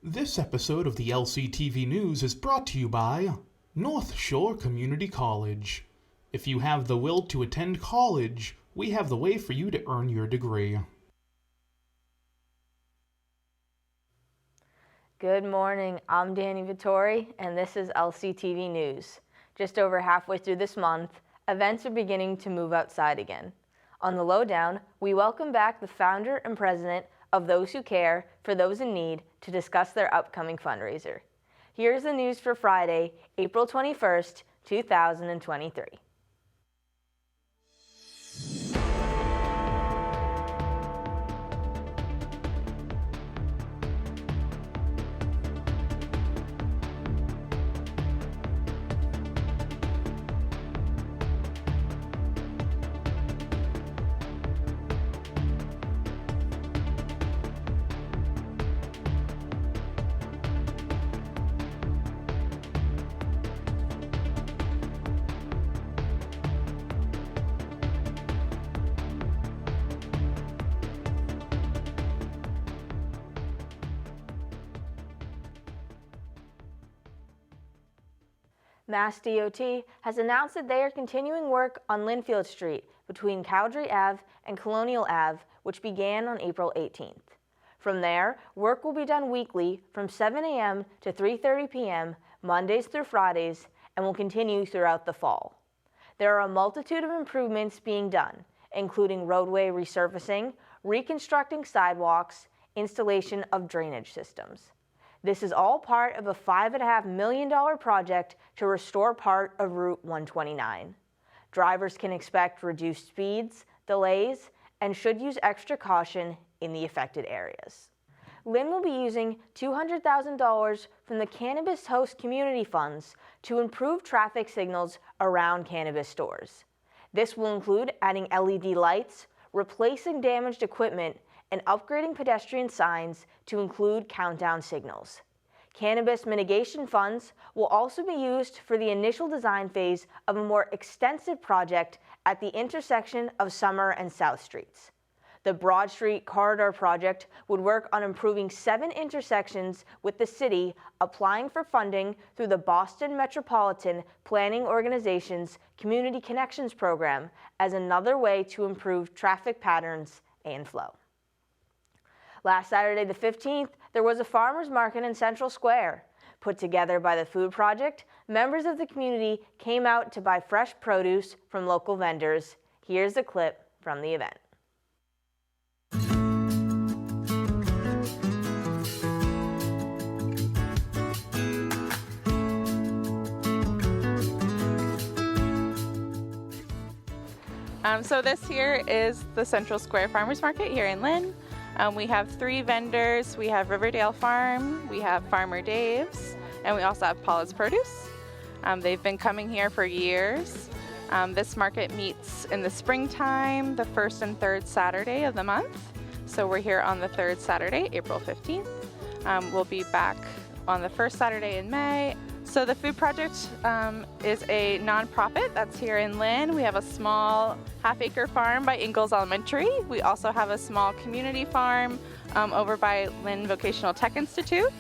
This episode of the LCTV News is brought to you by North Shore Community College. If you have the will to attend college, we have the way for you to earn your degree. Good morning, I'm Dani Vittori, and this is LCTV News. Just over halfway through this month, events are beginning to move outside again. On the Lowdown, we welcome back the founder and president of Those Who Care for Those in Need to discuss their upcoming fundraiser. Here's the news for Friday, April 21st, 2023. Mass DOT has announced that they are continuing work on Lynnfield Street between Cowdrey Ave and Colonial Ave, which began on April 18th. From there, work will be done weekly from 7 a.m. to 3:30 p.m. Mondays through Fridays and will continue throughout the fall. There are a multitude of improvements being done, including roadway resurfacing, reconstructing sidewalks, installation of drainage systems. This is all part of a $5.5 million project to restore part of Route 129. Drivers can expect reduced speeds, delays, and should use extra caution in the affected areas. Lynn will be using $200,000 from the Cannabis Host Community Funds to improve traffic signals around cannabis stores. This will include adding LED lights, replacing damaged equipment, and upgrading pedestrian signs to include countdown signals. Cannabis mitigation funds will also be used for the initial design phase of a more extensive project at the intersection of Summer and South Streets. The Broad Street Corridor project would work on improving 7 intersections with the city applying for funding through the Boston Metropolitan Planning Organization's Community Connections program as another way to improve traffic patterns and flow. Last Saturday the 15th, there was a farmers market in Central Square. Put together by the Food Project, members of the community came out to buy fresh produce from local vendors. Here's a clip from the event. So this here is the Central Square Farmers Market here in Lynn. We have 3 vendors. We have Riverdale Farm, we have Farmer Dave's, and we also have Paula's Produce. They've been coming here for years. This market meets in the springtime, the 1st and 3rd Saturday of the month. So we're here on the 3rd Saturday, April 15th. We'll be back on the 1st Saturday in May. So the Food Project is a nonprofit that's here in Lynn. We have a small half-acre farm by Ingalls Elementary. We also have a small community farm over by Lynn Vocational Tech Institute.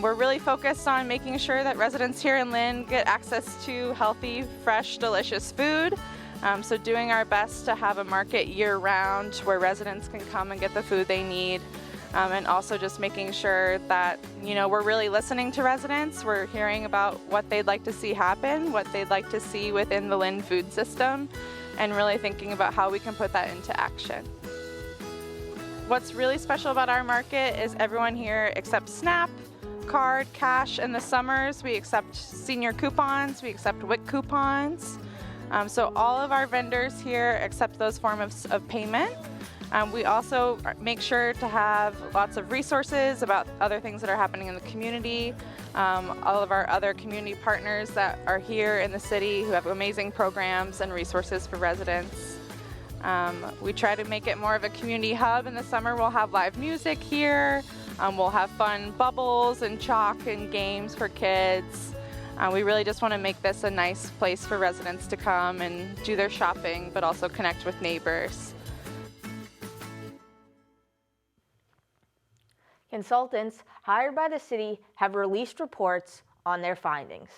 We're really focused on making sure that residents here in Lynn get access to healthy, fresh, delicious food. So doing our best to have a market year-round where residents can come and get the food they need. And also just making sure that, we're really listening to residents. We're hearing about what they'd like to see happen, what they'd like to see within the Lynn food system, and really thinking about how we can put that into action. What's really special about our market is everyone here accepts SNAP, card, cash. In the summers, we accept senior coupons, we accept WIC coupons. So all of our vendors here accept those forms of payment. We also make sure to have lots of resources about other things that are happening in the community. All of our other community partners that are here in the city who have amazing programs and resources for residents. We try to make it more of a community hub. In the summer, we'll have live music here. We'll have fun bubbles and chalk and games for kids. We really just want to make this a nice place for residents to come and do their shopping, but also connect with neighbors. Consultants hired by the city have released reports on their findings.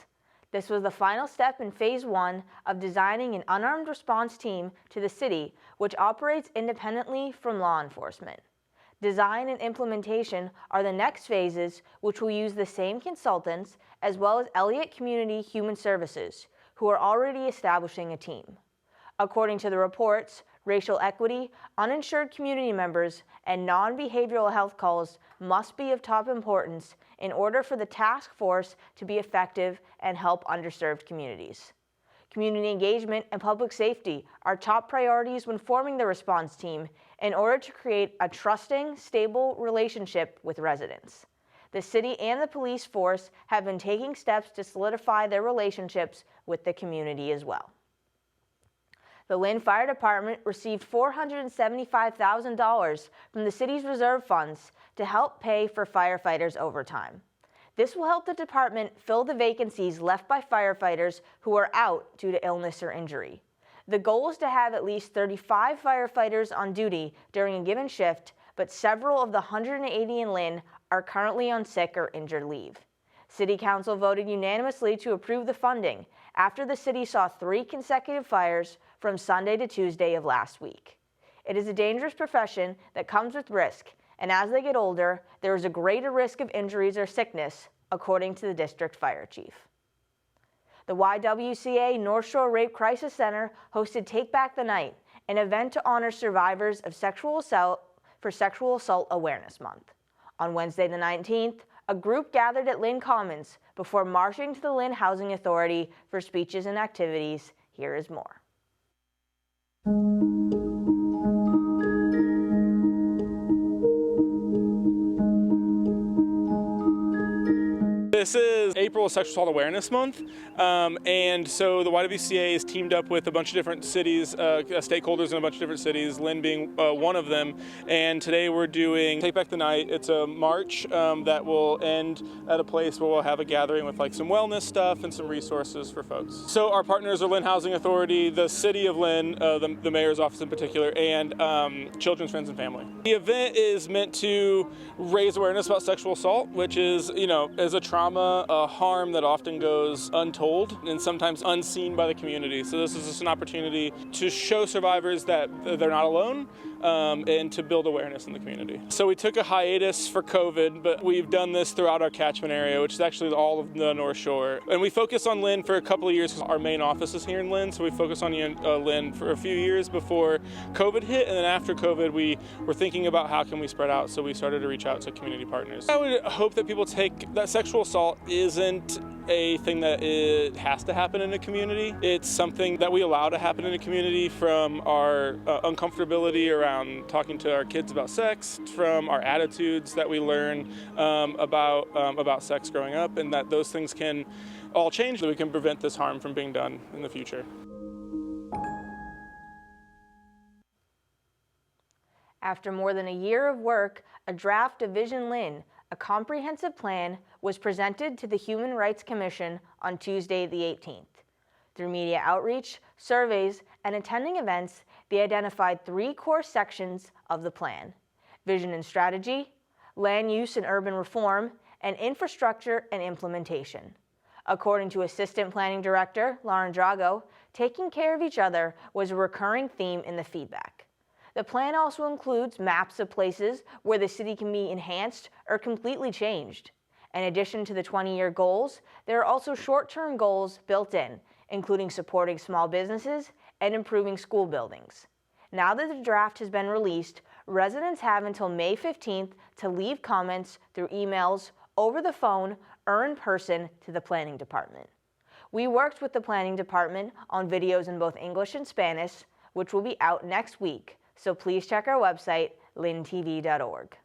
This was the final step in phase 1 of designing an unarmed response team to the city, which operates independently from law enforcement. Design and implementation are the next phases, which will use the same consultants as well as Elliott Community Human Services, who are already establishing a team. According to the reports, racial equity, uninsured community members, and non-behavioral health calls must be of top importance in order for the task force to be effective and help underserved communities. Community engagement and public safety are top priorities when forming the response team in order to create a trusting, stable relationship with residents. The city and the police force have been taking steps to solidify their relationships with the community as well. The Lynn Fire Department received $475,000 from the city's reserve funds to help pay for firefighters' overtime. This will help the department fill the vacancies left by firefighters who are out due to illness or injury. The goal is to have at least 35 firefighters on duty during a given shift, but several of the 180 in Lynn are currently on sick or injured leave. City Council voted unanimously to approve the funding after the city saw 3 consecutive fires from Sunday to Tuesday of last week. It is a dangerous profession that comes with risk, and as they get older, there is a greater risk of injuries or sickness, according to the district fire chief. The YWCA North Shore Rape Crisis Center hosted Take Back the Night, an event to honor survivors of sexual assault for Sexual Assault Awareness Month. On Wednesday the 19th, a group gathered at Lynn Commons before marching to the Lynn Housing Authority for speeches and activities. Here is more. This is April Sexual Assault Awareness Month, and so the YWCA is teamed up with a bunch of different cities, stakeholders in a bunch of different cities, Lynn being one of them, and today we're doing Take Back the Night. It's a march that will end at a place where we'll have a gathering with like some wellness stuff and some resources for folks. So our partners are Lynn Housing Authority, the City of Lynn, the Mayor's Office in particular, and Children's Friends and Family. The event is meant to raise awareness about sexual assault, which is, is a trauma, a harm that often goes untold and sometimes unseen by the community. So this is just an opportunity to show survivors that they're not alone, and to build awareness in the community. So we took a hiatus for COVID, but we've done this throughout our catchment area, which is actually all of the North Shore. And we focused on Lynn for a couple of years because our main office is here in Lynn, so we focused on Lynn for a few years before COVID hit, and then after COVID we were thinking about how can we spread out, so we started to reach out to community partners. I would hope that people take that sexual assault isn't a thing that it has to happen in a community. It's something that we allow to happen in a community from our uncomfortability around talking to our kids about sex, from our attitudes that we learn about sex growing up, and that those things can all change, that we can prevent this harm from being done in the future. After more than a year of work, a draft of Vision Lynn, a comprehensive plan, was presented to the Human Rights Commission on Tuesday the 18th. Through media outreach, surveys, and attending events, they identified 3 core sections of the plan: vision and strategy, land use and urban reform, and infrastructure and implementation. According to Assistant Planning Director Lauren Drago, taking care of each other was a recurring theme in the feedback. The plan also includes maps of places where the city can be enhanced or completely changed. In addition to the 20-year goals, there are also short-term goals built in, including supporting small businesses and improving school buildings. Now that the draft has been released, residents have until May 15th to leave comments through emails, over the phone, or in person to the Planning Department. We worked with the Planning Department on videos in both English and Spanish, which will be out next week, so please check our website, lyntv.org.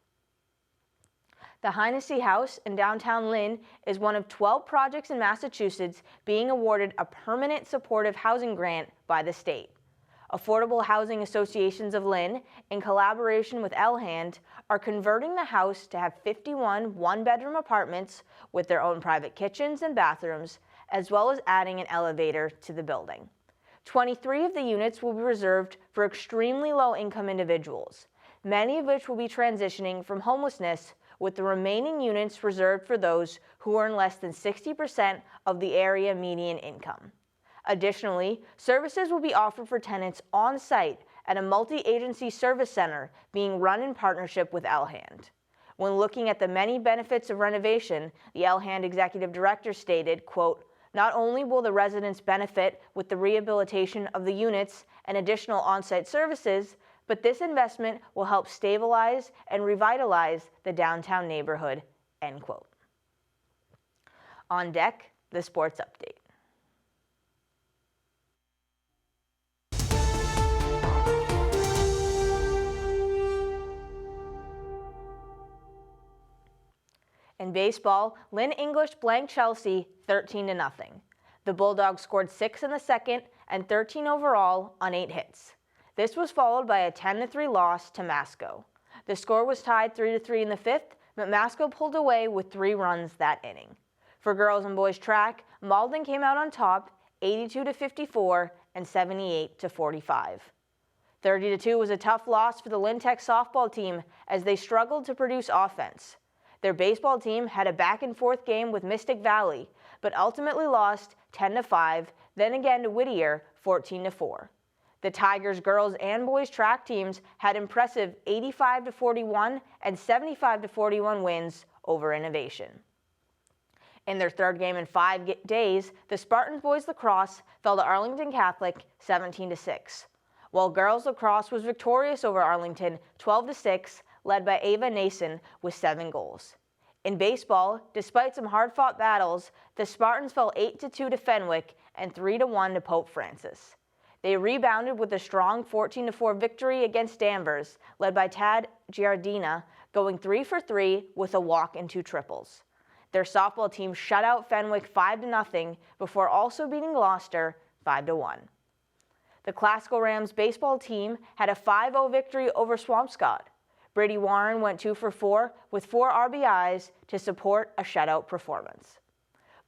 The Hennessy House in downtown Lynn is one of 12 projects in Massachusetts being awarded a permanent supportive housing grant by the state. Affordable Housing Associations of Lynn, in collaboration with LHAND, are converting the house to have 51 one-bedroom apartments with their own private kitchens and bathrooms, as well as adding an elevator to the building. 23 of the units will be reserved for extremely low-income individuals, many of which will be transitioning from homelessness, with the remaining units reserved for those who earn less than 60% of the area median income. Additionally, services will be offered for tenants on site at a multi-agency service center being run in partnership with LHAND. When looking at the many benefits of renovation, the LHAND executive director stated, quote, "Not only will the residents benefit with the rehabilitation of the units and additional on-site services, but this investment will help stabilize and revitalize the downtown neighborhood," end quote. On deck, the sports update. In baseball, Lynn English blanked Chelsea 13-0. The Bulldogs scored 6 in the second and 13 overall on 8 hits. This was followed by a 10-3 loss to Masco. The score was tied 3-3 in the fifth, but Masco pulled away with 3 runs that inning. For girls and boys track, Malden came out on top 82-54 and 78-45. 30-2 was a tough loss for the Lynn Tech softball team as they struggled to produce offense. Their baseball team had a back-and-forth game with Mystic Valley, but ultimately lost 10-5, then again to Whittier 14-4. The Tigers girls and boys track teams had impressive 85-41 and 75-41 wins over Innovation. In their third game in 5 days, the Spartans boys lacrosse fell to Arlington Catholic 17-6, while girls lacrosse was victorious over Arlington 12-6, led by Ava Nason with 7 goals. In baseball, despite some hard-fought battles, the Spartans fell 8-2 to Fenwick and 3-1 to Pope Francis. They rebounded with a strong 14-4 victory against Danvers, led by Tad Giardina, going 3 for 3 with a walk and 2 triples. Their softball team shut out Fenwick 5-0 before also beating Gloucester 5-1. The Classical Rams baseball team had a 5-0 victory over Swampscott. Brady Warren went 2 for 4 with 4 RBIs to support a shutout performance.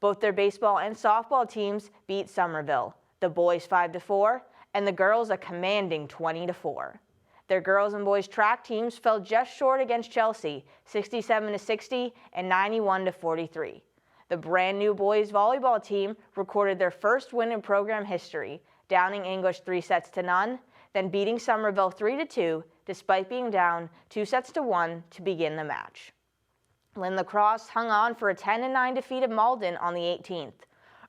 Both their baseball and softball teams beat Somerville, the boys 5-4 and the girls a commanding 20-4. Their girls and boys track teams fell just short against Chelsea, 67-60 and 91-43. The brand new boys volleyball team recorded their first win in program history, downing English 3-0, then beating Somerville 3-2 despite being down 2-1 to begin the match. Lynn Lacrosse hung on for a 10-9 defeat of Malden on the 18th.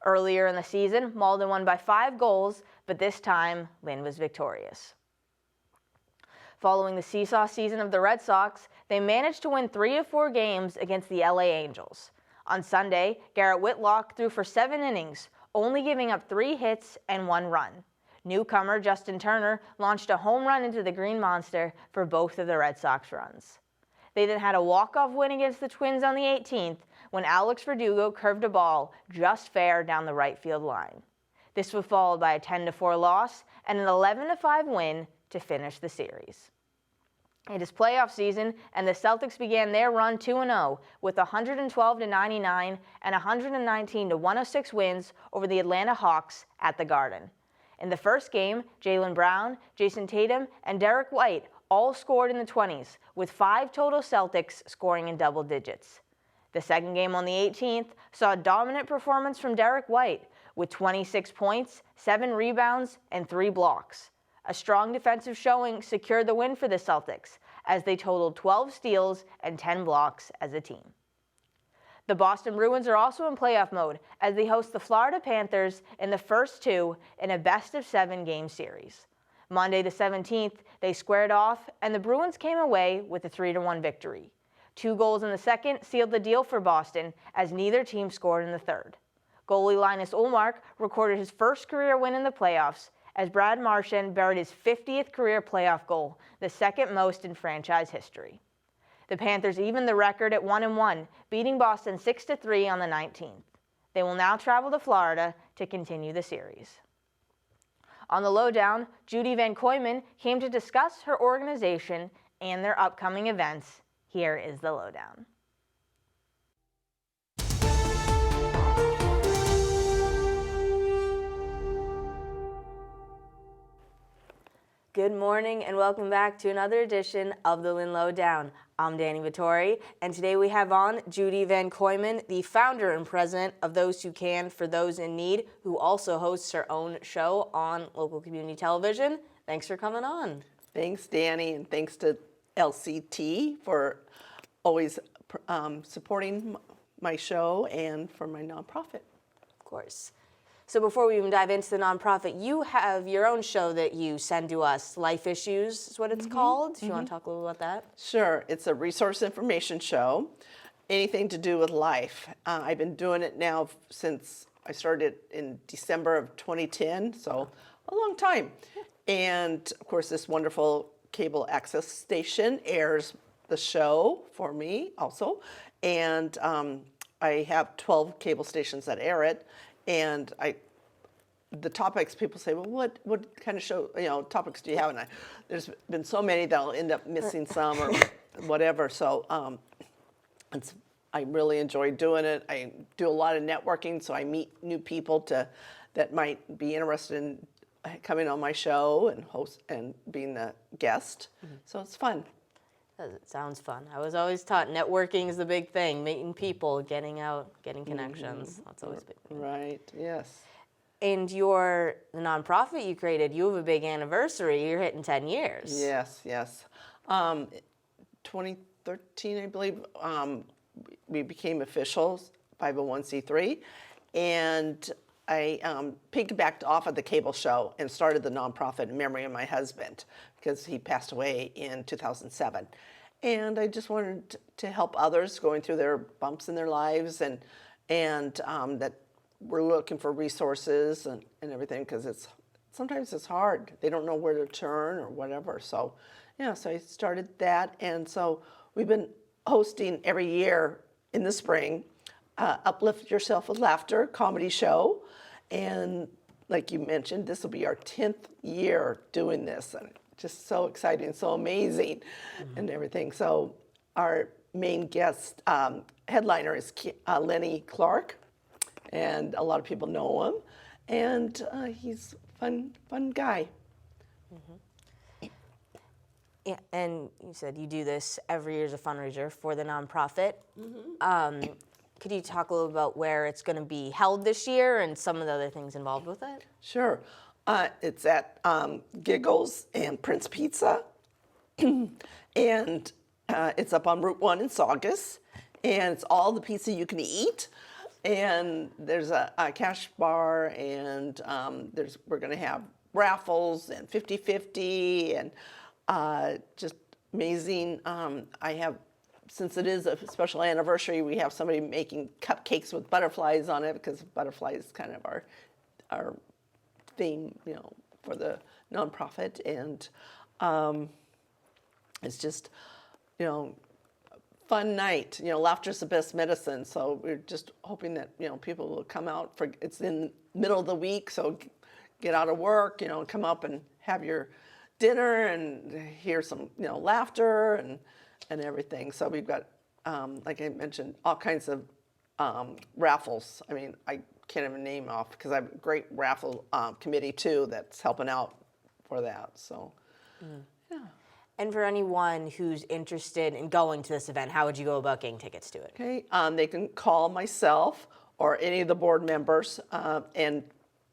Earlier in the season, Malden won by 5 goals, but this time Lynn was victorious. Following the seesaw season of the Red Sox, they managed to win 3 of 4 games against the LA Angels. On Sunday, Garrett Whitlock threw for 7 innings, only giving up 3 hits and 1 run. Newcomer Justin Turner launched a home run into the Green Monster for both of the Red Sox runs. They then had a walk-off win against the Twins on the 18th when Alex Verdugo curved a ball just fair down the right field line. This was followed by a 10-4 loss and an 11-5 win to finish the series. It is playoff season, and the Celtics began their run 2-0 with 112-99 and 119-106 wins over the Atlanta Hawks at the Garden. In the first game, Jaylen Brown, Jason Tatum, and Derek White all scored in the 20s, with 5 total Celtics scoring in double digits. The second game on the 18th saw a dominant performance from Derek White, with 26 points, 7 rebounds, and 3 blocks. A strong defensive showing secured the win for the Celtics, as they totaled 12 steals and 10 blocks as a team. The Boston Bruins are also in playoff mode as they host the Florida Panthers in the first 2 in a best-of-7 game series. Monday the 17th, they squared off, and the Bruins came away with a 3-1 victory. 2 goals in the second sealed the deal for Boston, as neither team scored in the third. Goalie Linus Ullmark recorded his first career win in the playoffs, as Brad Marchand buried his 50th career playoff goal, the second most in franchise history. The Panthers evened the record at 1-1, beating Boston 6-3 on the 19th. They will now travel to Florida to continue the series. On the Lowdown, Judie VanKooiman came to discuss her organization and their upcoming events. Here is the Lowdown. Good morning and welcome back to another edition of the Lynn Lowdown. I'm Dani Vittori, and today we have on Judie VanKooiman, the founder and president of Those Who Can for Those in Need, who also hosts her own show on local community television. Thanks for coming on. Thanks, Dani, and thanks to LCT for always supporting my show and for my nonprofit. Of course. So before we even dive into the nonprofit, you have your own show that you send to us, Life Issues is what it's called. Do you want to talk a little about that? Sure, it's a resource information show, anything to do with life. I've been doing it now since I started in December of 2010, so a long time. And of course, this wonderful cable access station airs the show for me also. And I have 12 cable stations that air it. And the topics, people say, well, what kind of show, topics do you have? And there's been so many that I'll end up missing some or whatever. So I really enjoy doing it. I do a lot of networking, so I meet new people that might be interested in coming on my show and host and being the guest. So it's fun. It sounds fun. I was always taught networking is the big thing, meeting people, getting out, getting connections. That's always a big thing. Right, yes. And the nonprofit you created, you have a big anniversary. You're hitting 10 years. Yes. 2013, I believe, we became officials, 501c3, and I piggybacked off of the cable show and started the nonprofit in memory of my husband because he passed away in 2007. And I just wanted to help others going through their bumps in their lives and that we're looking for resources and everything because sometimes it's hard. They don't know where to turn or whatever. So, so I started that. And so we've been hosting every year in the spring, Uplift Yourself with Laughter comedy show. And like you mentioned, this will be our 10th year doing this. And just so exciting, so amazing and everything. So our main guest headliner is Lenny Clarke. And a lot of people know him. And he's a fun guy. Yeah, and you said you do this every year as a fundraiser for the nonprofit. Could you talk a little about where it's going to be held this year and some of the other things involved with it? Sure. It's at Giggles and Prince Pizza. And it's up on Route 1 in Saugus. And it's all the pizza you can eat. And there's a cash bar, and we're going to have raffles and 50-50 and just amazing. Since it is a special anniversary, we have somebody making cupcakes with butterflies on it because butterflies is kind of our theme, for the nonprofit. And it's just, fun night. Laughter's the best medicine. So we're just hoping that, people will come out it's in the middle of the week. So get out of work, come up and have your dinner and hear some, laughter and everything. So we've got, like I mentioned, all kinds of raffles. I mean, I can't even name off because I have a great raffle committee too that's helping out for that. So, yeah. And for anyone who's interested in going to this event, how would you go about getting tickets to it? Okay, they can call myself or any of the board members, and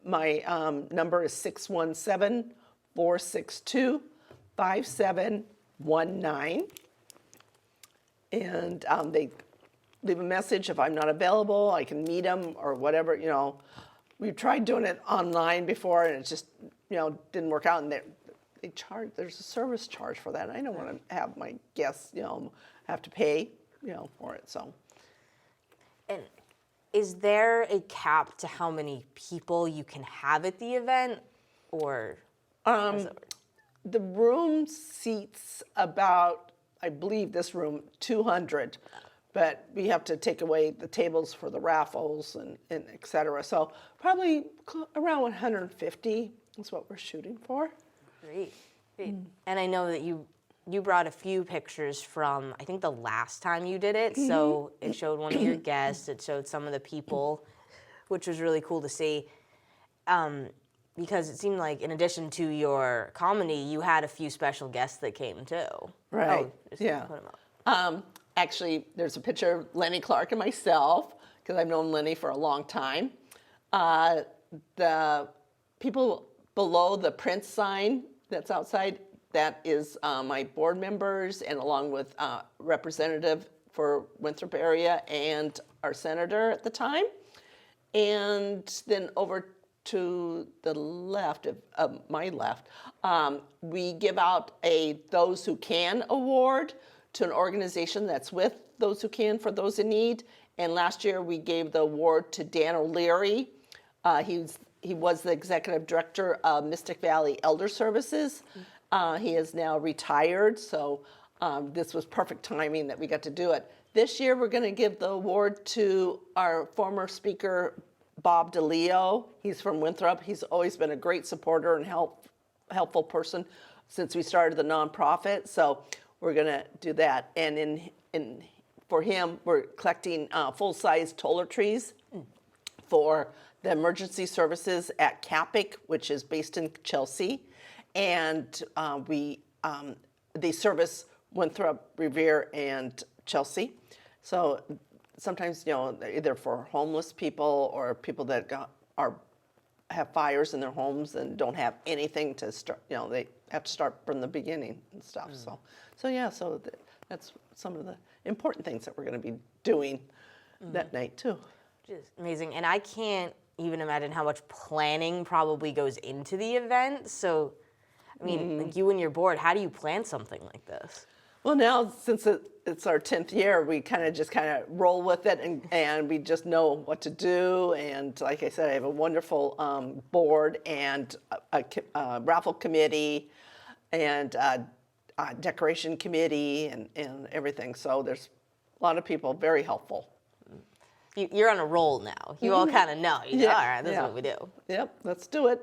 my number is 617-462-5719. And they leave a message if I'm not available. I can meet them or whatever. We've tried doing it online before, and it just didn't work out. And they charge. There's a service charge for that. I don't want to have my guests have to pay for it. So. And is there a cap to how many people you can have at the event, or? The room seats about, I believe this room, 200, but we have to take away the tables for the raffles and et cetera. So probably around 150 is what we're shooting for. Great. And I know that you brought a few pictures from, I think, the last time you did it. So it showed one of your guests, it showed some of the people, which was really cool to see. Because it seemed like in addition to your comedy, you had a few special guests that came too. Right. Oh, yeah. Put them up. Actually, there's a picture of Lenny Clarke and myself, because I've known Lenny for a long time. The people below the Prince sign that's outside, that is my board members, and along with representative for Winthrop area and our senator at the time. And then over to the left, of my left, we give out a Those Who Can award to an organization that's with Those Who Can for Those in Need. And last year we gave the award to Dan O'Leary. He was the executive director of Mystic Valley Elder Services. He is now retired, so this was perfect timing that we got to do it. This year we're going to give the award to our former speaker, Bob DeLeo. He's from Winthrop. He's always been a great supporter and helpful person since we started the nonprofit. So we're going to do that. And for him, we're collecting full-size toiletries for the emergency services at Capic, which is based in Chelsea. And they service Winthrop, Revere, and Chelsea. So sometimes, either for homeless people or people that have fires in their homes and don't have anything to start, they have to start from the beginning and stuff. So that's some of the important things that we're going to be doing that night too. Which is amazing. And I can't even imagine how much planning probably goes into the event. So, I mean, like you and your board, how do you plan something like this? Well, now, since it's our 10th year, we kind of roll with it, and we just know what to do. And like I said, I have a wonderful board and a raffle committee and a decoration committee and everything. So there's a lot of people very helpful. You're on a roll now. You all kind of know. All right, this is what we do. Yep, let's do it.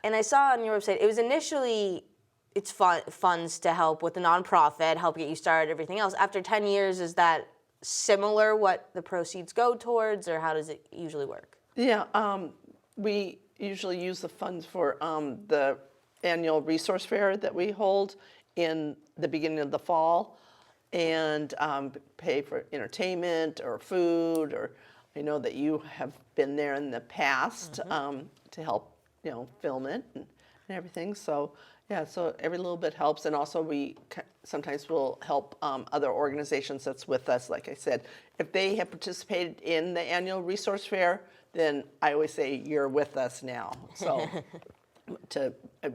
And I saw on your website, it was initially, it's funds to help with the nonprofit, help get you started, everything else. After 10 years, is that similar what the proceeds go towards, or how does it usually work? Yeah, we usually use the funds for the annual resource fair that we hold in the beginning of the fall, and pay for entertainment or food, or I know that you have been there in the past to help, film it and everything. So yeah, so every little bit helps, and also we sometimes will help other organizations that's with us. Like I said, if they have participated in the annual resource fair, then I always say you're with us now. So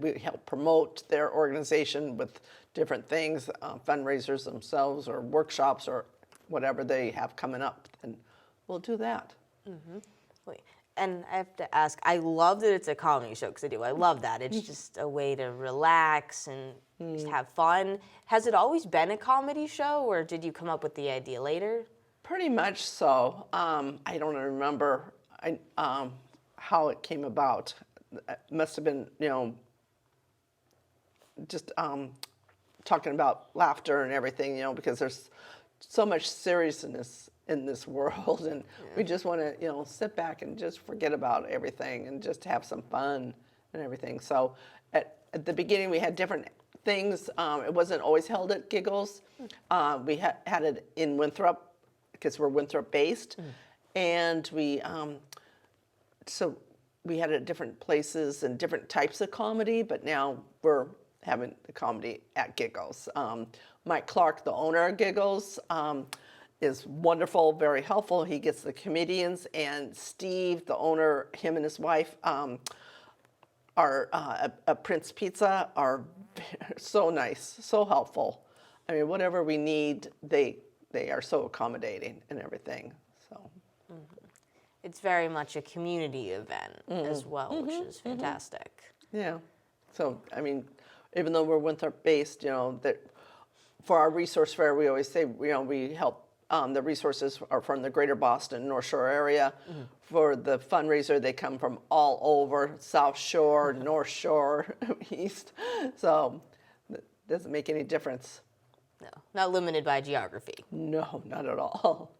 we help promote their organization with different things, fundraisers themselves, or workshops, or whatever they have coming up, and we'll do that. And I have to ask, I love that it's a comedy show, because I do. I love that. It's just a way to relax and just have fun. Has it always been a comedy show, or did you come up with the idea later? Pretty much so. I don't remember how it came about. It must have been, just talking about laughter and everything, because there's so much seriousness in this world, and we just want to, sit back and just forget about everything and just have some fun and everything. So at the beginning, we had different things. It wasn't always held at Giggles. We had it in Winthrop, because we're Winthrop based, and so we had it at different places and different types of comedy, but now we're having the comedy at Giggles. Mike Clarke, the owner of Giggles, is wonderful, very helpful. He gets the comedians, and Steve, the owner, him and his wife, are at Prince Pizza, are so nice, so helpful. I mean, whatever we need, they are so accommodating and everything. So It's very much a community event as well, which is fantastic. yeah. So I mean, even though we're Winthrop based, that for our resource fair, we always say, we help. The resources are from the greater Boston, North Shore area. For the fundraiser, they come from all over, South Shore, North Shore, East. So it doesn't make any difference. No, not limited by geography. No, not at all.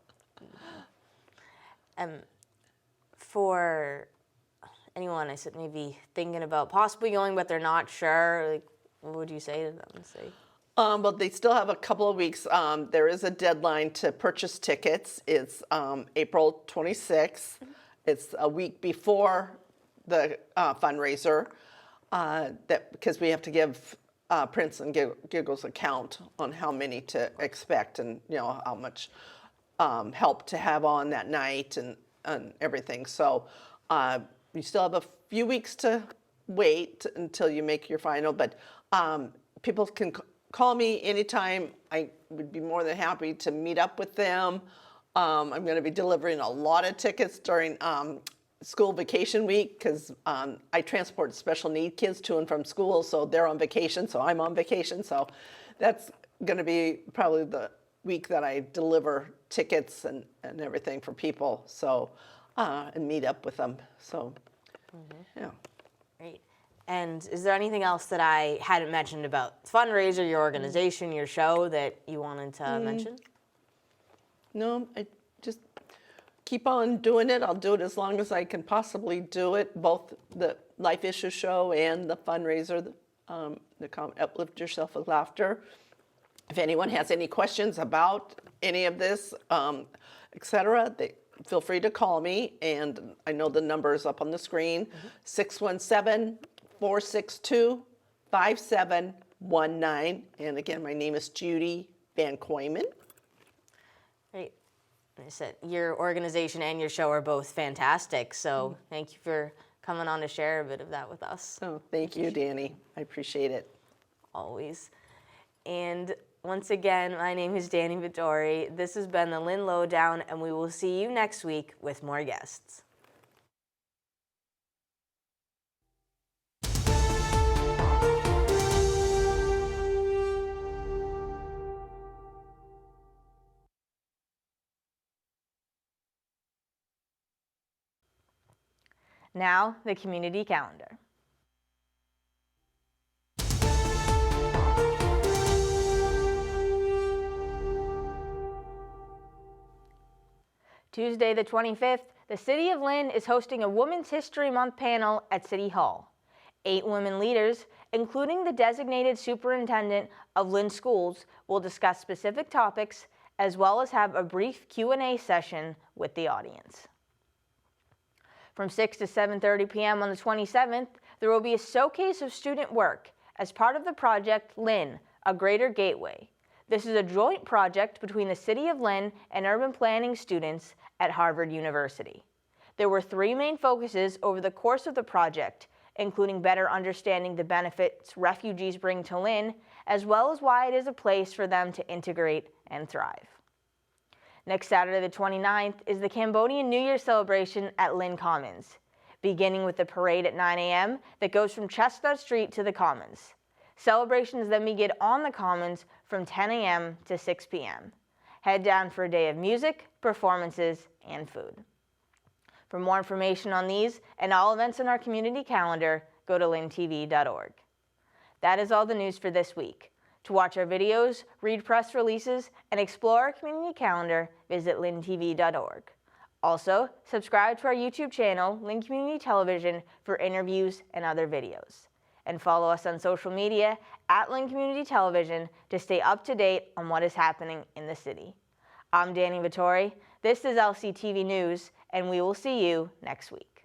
For anyone, I said maybe thinking about possibly going, but they're not sure, like, what would you say to them? But they still have a couple of weeks. There is a deadline to purchase tickets. It's April 26th. It's a week before the fundraiser. Because we have to give Prince and Giggles a count on how many to expect, and how much help to have on that night and everything. So you still have a few weeks to wait until you make your final, but people can call me anytime. I would be more than happy to meet up with them. I'm going to be delivering a lot of tickets during school vacation week, because I transport special need kids to and from school, so they're on vacation, so I'm on vacation. So that's going to be probably the week that I deliver tickets and everything for people, so and meet up with them. So yeah. Great. And is there anything else that I hadn't mentioned about the fundraiser, your organization, your show that you wanted to mention? No, I just keep on doing it. I'll do it as long as I can possibly do it, both the Life Issue Show and the fundraiser, the Uplift Yourself with Laughter. If anyone has any questions about any of this, etc., they feel free to call me, and I know the number is up on the screen, 617-462-5719. And again, my name is Judie VanKooiman. Great. I said your organization and your show are both fantastic, so thank you for coming on to share a bit of that with us. Oh, thank you, Dani. I appreciate it. Always. And once again, my name is Dani Vittori. This has been the Lynn Lowdown, and we will see you next week with more guests. Now, the community calendar. Tuesday the 25th, the City of Lynn is hosting a Women's History Month panel at City Hall. 8 women leaders, including the designated superintendent of Lynn Schools, will discuss specific topics as well as have a brief Q&A session with the audience. From 6 to 7:30 p.m. on the 27th, there will be a showcase of student work as part of the project Lynn, a Greater Gateway. This is a joint project between the City of Lynn and urban planning students at Harvard University. There were 3 main focuses over the course of the project, including better understanding the benefits refugees bring to Lynn, as well as why it is a place for them to integrate and thrive. Next Saturday, the 29th, is the Cambodian New Year celebration at Lynn Commons, beginning with the parade at 9 a.m. that goes from Chestnut Street to the Commons. Celebrations then begin on the Commons from 10 a.m. to 6 p.m. Head down for a day of music, performances, and food. For more information on these and all events in our community calendar, go to lyntv.org. That is all the news for this week. To watch our videos, read press releases, and explore our community calendar, visit lyntv.org. Also, subscribe to our YouTube channel, Lynn Community Television, for interviews and other videos. And follow us on social media at Lynn Community Television to stay up to date on what is happening in the city. I'm Dani Vittori. This is LCTV News, and we will see you next week.